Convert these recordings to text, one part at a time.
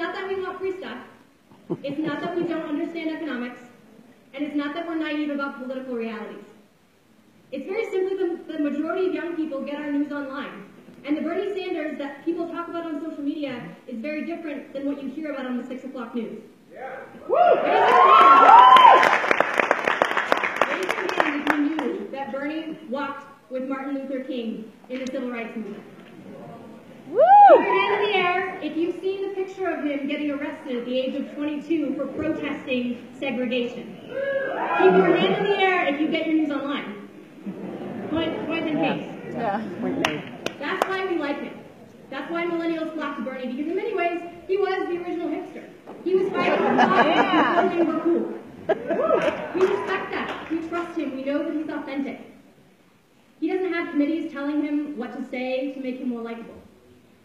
not that we want free stuff. It's not that we don't understand economics. And it's not that we're naive about political realities. It's very simply the majority of young people get our news online. And the Bernie Sanders that people talk about on social media is very different than what you hear about on the 6 o'clock news. Yeah. Raise your hand if you knew that Bernie walked with Martin Luther King in the Civil Rights Movement. Woo! Keep your hand in the air if you've seen the picture of him getting arrested at the age of 22 for protesting segregation. Keep your hand in the air if you get your news online. Point in case. Yeah. That's why we like him. That's why millennials flock to Bernie, because in many ways, he was the original hipster. He was fighting for causes and we're cool. We respect that. We trust him. We know that he's authentic. He doesn't have committees telling him what to say to make him more likable.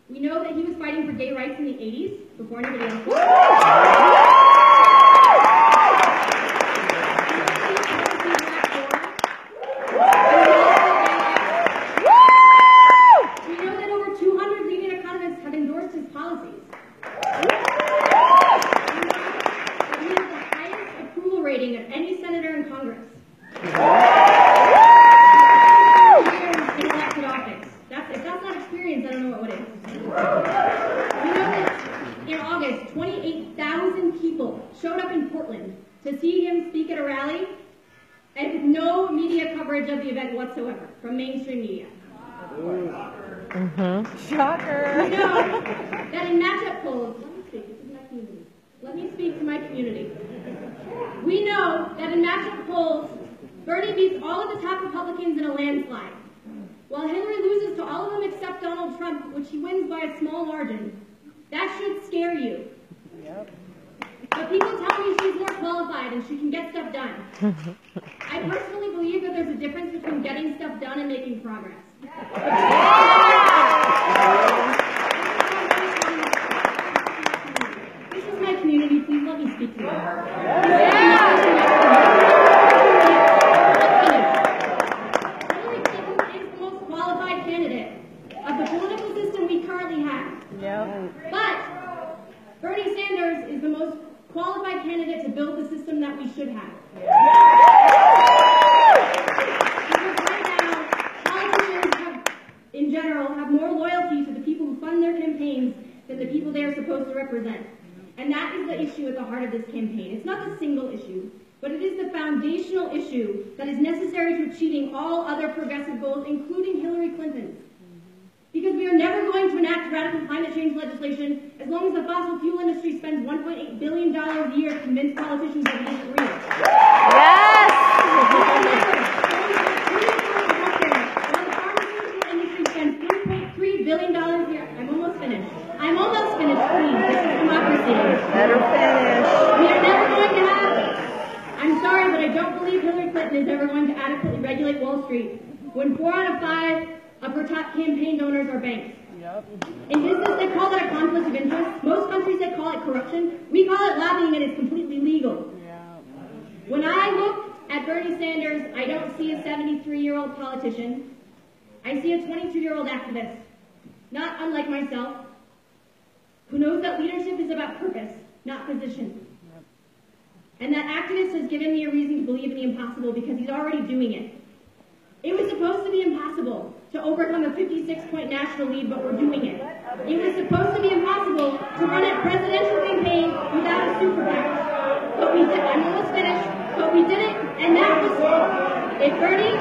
We know that he was fighting for gay rights in the 80s, before anybody else was. Whatsoever from mainstream media. Shocker. We know that in matchup polls, let me speak to my community. We know that in matchup polls, Bernie beats all of the top Republicans in a landslide, while Hillary loses to all of them except Donald Trump, which he wins by a small margin. That should scare you. Yep. But people tell me she's more qualified and she can get stuff done. I personally believe that there's a difference between getting stuff done and making progress. This is my community. Please let me speak to you. Hillary Clinton is the most qualified candidate of the political system we currently have. Yep. But Bernie Sanders is the most qualified candidate to build the system that we should have. Because right now, politicians in general have more loyalty to the people who fund their campaigns than the people they are supposed to represent. And that is the issue at the heart of this campaign. It's not the single issue, but it is the foundational issue that is necessary to achieving all other progressive goals, including Hillary Clinton's. Because we are never going to enact radical climate change legislation as long as the fossil fuel industry spends $1.8 billion a year to convince politicians that it isn't real. Yes! While the pharmaceutical industry spends $3.3 billion a year. I'm almost finished, please. This is democracy. Better finish. We are never going to have, I'm sorry, but I don't believe Hillary Clinton is ever going to adequately regulate Wall Street when 4 out of 5 of her top campaign donors are banks. Yep. In business, they call that a conflict of interest. Most countries, they call it corruption. We call it lobbying, and it's completely legal. Yeah. When I look at Bernie Sanders, I don't see a 73-year-old politician. I see a 22-year-old activist, not unlike myself, who knows that leadership is about purpose, not position. Yep. And that activist has given me a reason to believe in the impossible because he's already doing it. It was supposed to be impossible to overcome a 56-point national lead, but we're doing it. It was supposed to be impossible to run a presidential campaign without a super PAC. But we did. I'm almost finished. But we did it, and that was it. Bernie.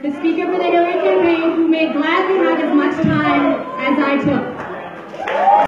The speaker for the Hillary campaign, who may gladly have as much time as I took.